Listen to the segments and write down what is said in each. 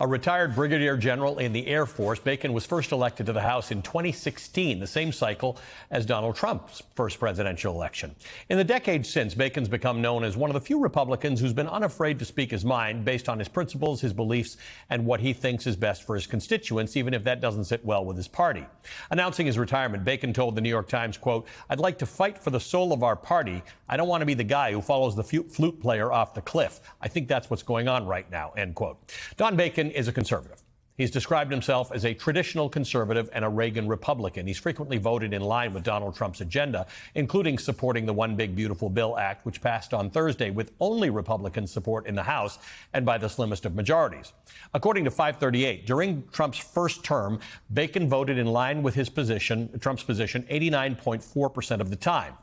A retired brigadier general in the Air Force, Bacon was first elected to the House in 2016, the same cycle as Donald Trump's first presidential election. In the decades since, Bacon's become known as one of the few Republicans who's been unafraid to speak his mind based on his principles, his beliefs, and what he thinks is best for his constituents, even if that doesn't sit well with his party. Announcing his retirement, Bacon told the New York Times, quote, "I'd like to fight for the soul of our party. I don't want to be the guy who follows the flute player off the cliff. I think that's what's going on right now," end quote. Don Bacon is a conservative. He's described himself as a traditional conservative and a Reagan Republican. He's frequently voted in line with Donald Trump's agenda, including supporting the One Big Beautiful Bill Act, which passed on Thursday with only Republican support in the House and by the slimmest of majorities. According to 538, during Trump's first term, Bacon voted in line with Trump's position, 89.4% of the time.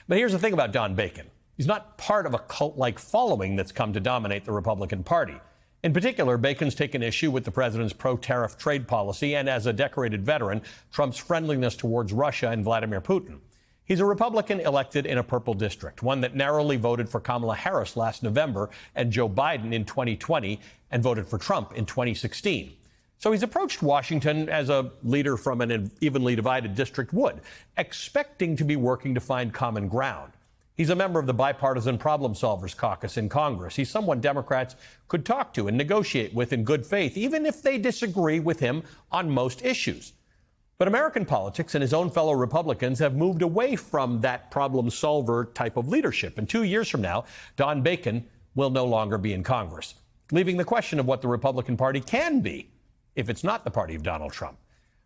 But here's the thing about Don Bacon. He's not part of a cult-like following that's come to dominate the Republican Party. In particular, Bacon's taken issue with the president's pro-tariff trade policy and, as a decorated veteran, Trump's friendliness towards Russia and Vladimir Putin. He's a Republican elected in a purple district, one that narrowly voted for Kamala Harris last November and Joe Biden in 2020 and voted for Trump in 2016. So he's approached Washington as a leader from an evenly divided district would, expecting to be working to find common ground. He's a member of the Bipartisan Problem Solvers Caucus in Congress. He's someone Democrats could talk to and negotiate with in good faith, even if they disagree with him on most issues. But American politics and his own fellow Republicans have moved away from that problem solver type of leadership. And 2 years from now, Don Bacon will no longer be in Congress, leaving the question of what the Republican Party can be if it's not the party of Donald Trump.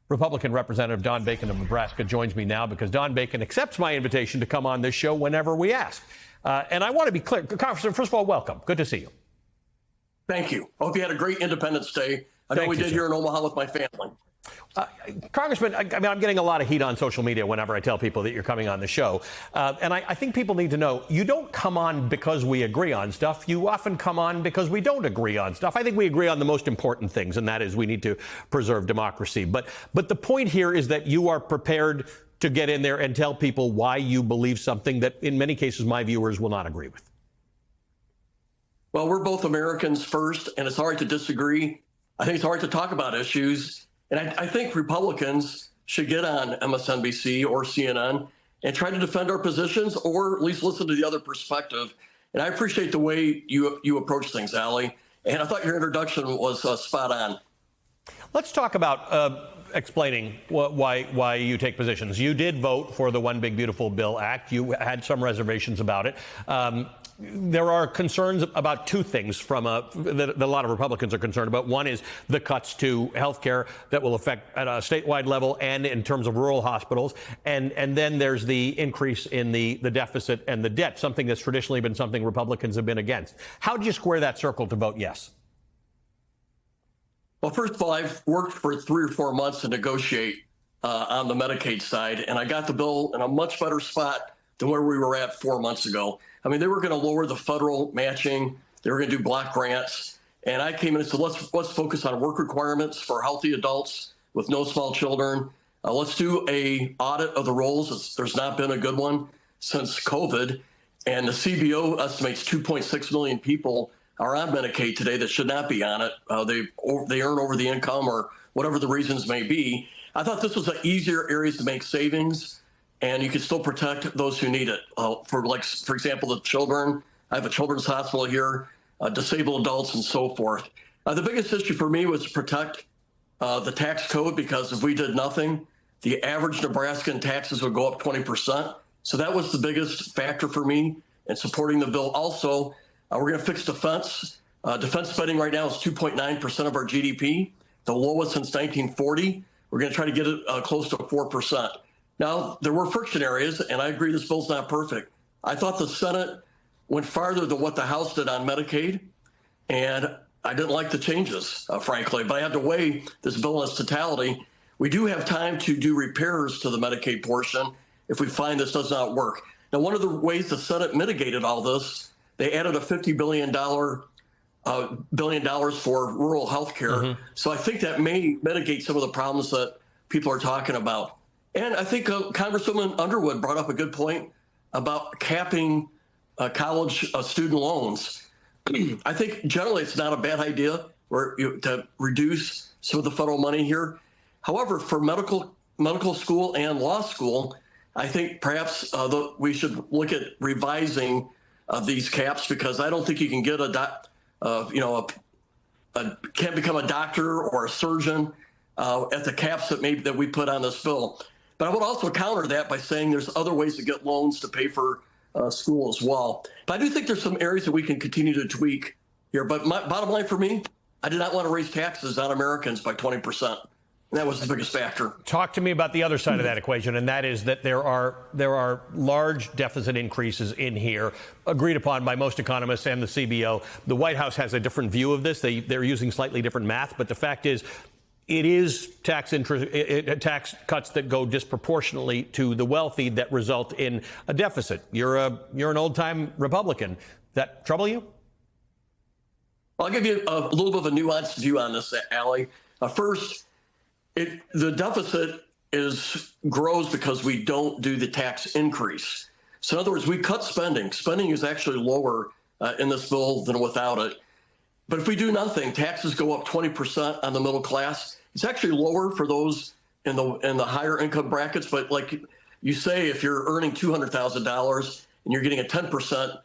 Republican Representative Don Bacon of Nebraska joins me now because Don Bacon accepts my invitation to come on this show whenever we ask. And I want to be clear. Congressman, first of all, welcome. Good to see you. Thank you. I hope you had a great Independence Day. I know we did here in Omaha with my family. Congressman, I mean, I'm getting a lot of heat on social media whenever I tell people that you're coming on the show. And I think people need to know you don't come on because we agree on stuff. You often come on because we don't agree on stuff. I think we agree on the most important things, and that is we need to preserve democracy. But the point here is that you are prepared to get in there and tell people why you believe something that in many cases my viewers will not agree with. Well, we're both Americans first, and it's all right to disagree. I think it's all right to talk about issues. And I think Republicans should get on MSNBC or CNN and try to defend our positions, or at least listen to the other perspective. And I appreciate the way you approach things, Allie. And I thought your introduction was spot on. Let's talk about explaining why you take positions. You did vote for the One Big Beautiful Bill Act. You had some reservations about it. There are concerns about two things that a lot of Republicans are concerned about. One is the cuts to health care that will affect at a statewide level and in terms of rural hospitals. And then there's the increase in the deficit and the debt, something that's traditionally been something Republicans have been against. How do you square that circle to vote yes? Well, first of all, I've worked for 3 or 4 months to negotiate on the Medicaid side, and I got the bill in a much better spot than where we were at 4 months ago. I mean, they were going to lower the federal matching. They were going to do block grants. And I came in and said, let's focus on work requirements for healthy adults with no small children. Let's do a audit of the rolls. There's not been a good one since COVID. And the CBO estimates 2.6 million people are on Medicaid today that should not be on it. They earn over the income or whatever the reasons may be. I thought this was an easier areas to make savings, and you can still protect those who need it. For example, the children. I have a children's hospital here, disabled adults, and so forth. The biggest issue for me was to protect the tax code, because if we did nothing, the average Nebraskan taxes would go up 20%. So that was the biggest factor for me in supporting the bill. Also, we're going to fix defense. Defense spending right now is 2.9% of our GDP, the lowest since 1940. We're going to try to get it close to 4%. Now, there were friction areas, and I agree this bill's not perfect. I thought the Senate went farther than what the House did on Medicaid, and I didn't like the changes, frankly, but I had to weigh this bill in its totality. We do have time to do repairs to the Medicaid portion if we find this does not work. Now, one of the ways the Senate mitigated all this, they added a $50 billion for rural health care. Mm-hmm. So I think that may mitigate some of the problems that people are talking about. And I think Congresswoman Underwood brought up a good point about capping college student loans. I think generally it's not a bad idea to reduce some of the federal money here. However, for medical school and law school, I think perhaps we should look at revising these caps, because I don't think you can get can't become a doctor or a surgeon at the caps that we put on this bill. But I would also counter that by saying there's other ways to get loans to pay for school as well. But I do think there's some areas that we can continue to tweak here. But my bottom line for me, I did not want to raise taxes on Americans by 20%. And that was the biggest factor. Talk to me about the other side of that equation, and that is that there are large deficit increases in here, agreed upon by most economists and the CBO. The White House has a different view of this. They're using slightly different math, but the fact is, it is tax cuts that go disproportionately to the wealthy that result in a deficit. You're an old-time Republican. That trouble you? I'll give you a little bit of a nuanced view on this, Allie. First, the deficit grows because we don't do the tax increase. So in other words, we cut spending. Spending is actually lower in this bill than without it. But if we do nothing, taxes go up 20% on the middle class. It's actually lower for those in the higher income brackets. But like you say, if you're earning $200,000 and you're getting a 10%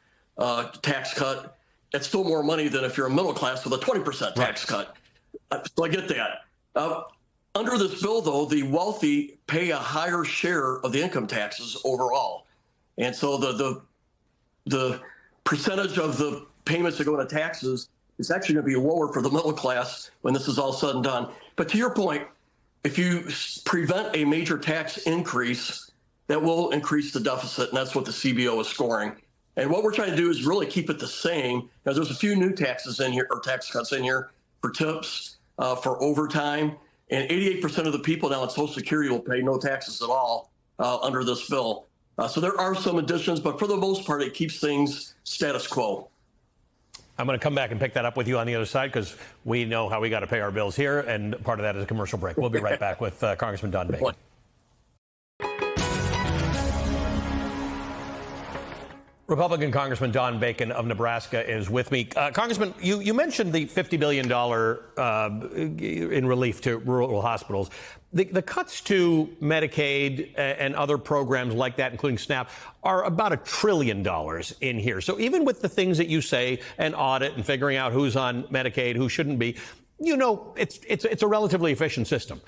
tax cut, that's still more money than if you're a middle class with a 20% tax cut. So I get that. Under this bill, though, the wealthy pay a higher share of the income taxes overall. And so the percentage of the payments that go into taxes is actually going to be lower for the middle class when this is all said and done. But to your point, if you prevent a major tax increase, that will increase the deficit, and that's what the CBO is scoring. And what we're trying to do is really keep it the same. Now, there's a few new taxes in here, or tax cuts in here, for tips, for overtime. And 88% of the people now on Social Security will pay no taxes at all under this bill. So there are some additions, but for the most part, it keeps things status quo. I'm going to come back and pick that up with you on the other side, because we know how we got to pay our bills here, and part of that is a commercial break. We'll be right back with Congressman Don Bacon. Republican Congressman Don Bacon of Nebraska is with me. Congressman, you mentioned the $50 billion in relief to rural hospitals. The cuts to Medicaid and other programs like that, including SNAP, are about $1 trillion in here. So even with the things that you say, and audit and figuring out who's on Medicaid, who shouldn't be, you know, it's a relatively efficient system.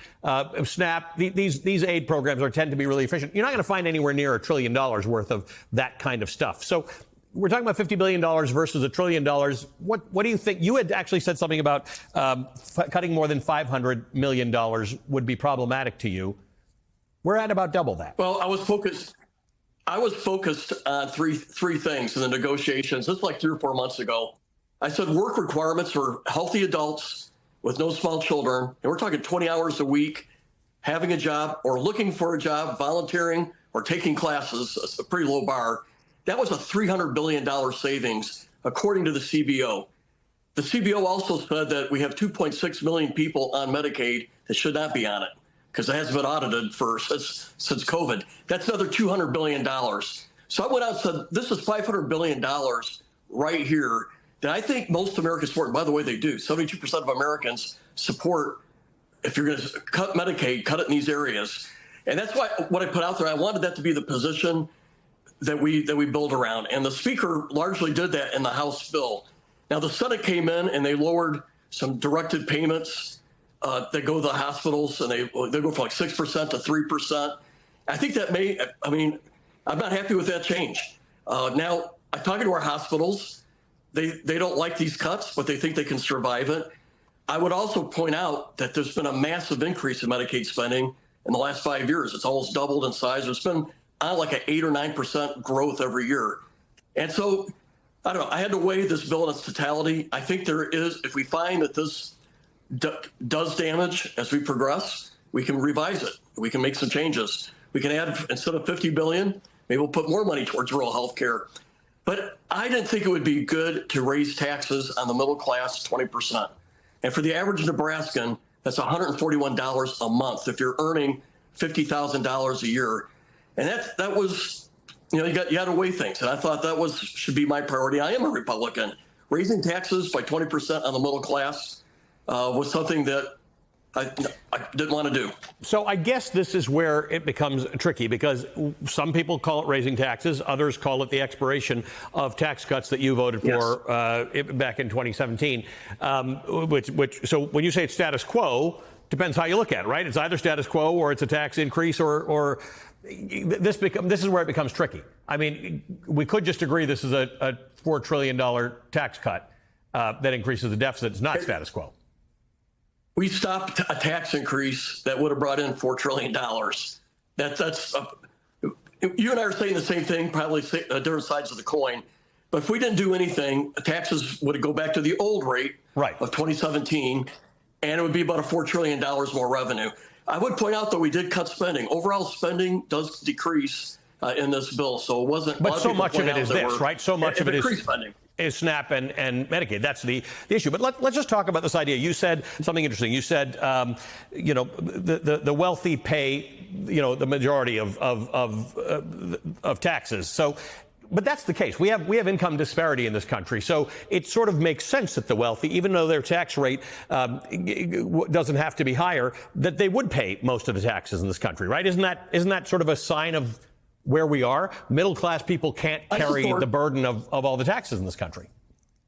SNAP, these aid programs tend to be really efficient. You're not going to find anywhere near $1 trillion worth of that kind of stuff. So we're talking about $50 billion versus $1 trillion. What do you think? You had actually said something about cutting more than $500 million would be problematic to you. We're at about double that. Well, I was focused on three things in the negotiations. Just like 3 or 4 months ago, I said work requirements for healthy adults with no small children, and we're talking 20 hours a week, having a job or looking for a job, volunteering or taking classes, a pretty low bar. That was a $300 billion savings, according to the CBO. The CBO also said that we have 2.6 million people on Medicaid that should not be on it because it hasn't been audited since COVID. That's another $200 billion. So I went out and said, this is $500 billion right here that I think most Americans support. And by the way, they do. 72% of Americans support, if you're going to cut Medicaid, cut it in these areas. And that's why what I put out there, I wanted that to be the position that we build around. And the Speaker largely did that in the House bill. Now, the Senate came in and they lowered some directed payments that go to the hospitals, and they go from like 6% to 3%. I think that I'm not happy with that change. Now, I'm talking to our hospitals. They don't like these cuts, but they think they can survive it. I would also point out that there's been a massive increase in Medicaid spending in the last 5 years. It's almost doubled in size. There's been like an 8 or 9% growth every year. And so, I don't know, I had to weigh this bill in its totality. I think there is, if we find that this does damage as we progress, we can revise it. We can make some changes. We can add, instead of $50 billion, maybe we'll put more money towards rural health care. But I didn't think it would be good to raise taxes on the middle class 20%. And for the average Nebraskan, that's $141 a month if you're earning $50,000 a year. And that was, you got to weigh things. And I thought should be my priority. I am a Republican. Raising taxes by 20% on the middle class, was something that I didn't want to do. So I guess this is where it becomes tricky, because some people call it raising taxes. Others call it the expiration of tax cuts that you voted for back in 2017. So when you say it's status quo, depends how you look at it, right? It's either status quo or it's a tax increase, or this is where it becomes tricky. I mean, we could just agree this is a $4 trillion tax cut that increases the deficit. It's not status quo. We stopped a tax increase that would have brought in $4 trillion. You and I are saying the same thing, probably different sides of the coin. But if we didn't do anything, taxes would go back to the old rate of 2017, and it would be about $4 trillion more revenue. I would point out that we did cut spending. Overall spending does decrease in this bill, so it wasn't. But so much of it is this, right? So much of it is spending. Is SNAP and Medicaid. That's the issue. But let's just talk about this idea. You said something interesting. You said, the wealthy pay, the majority of taxes. So, but that's the case. We have income disparity in this country. So it sort of makes sense that the wealthy, even though their tax rate doesn't have to be higher, that they would pay most of the taxes in this country, right? Isn't that sort of a sign of where we are? Middle class people can't carry the burden of all the taxes in this country.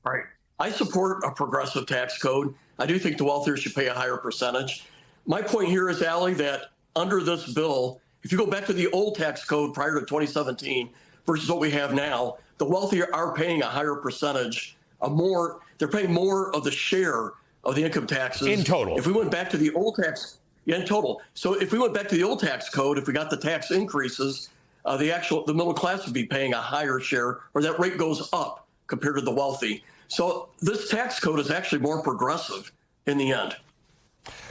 Right. I support a progressive tax code. I do think the wealthier should pay a higher percentage. My point here is, Allie, that under this bill, if you go back to the old tax code prior to 2017 versus what we have now, the wealthier are paying a higher percentage, they're paying more of the share of the income taxes. In total. If we went back to the old tax, in total. So if we went back to the old tax code, if we got the tax increases, the middle class would be paying a higher share, or that rate goes up compared to the wealthy. So this tax code is actually more progressive in the end.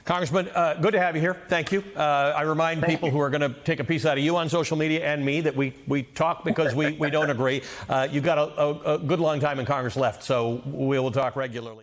Congressman, good to have you here. Thank you. I remind people who are going to take a piece out of you on social media and me that we talk because we don't agree. You've got a good long time in Congress left, so we will talk regularly.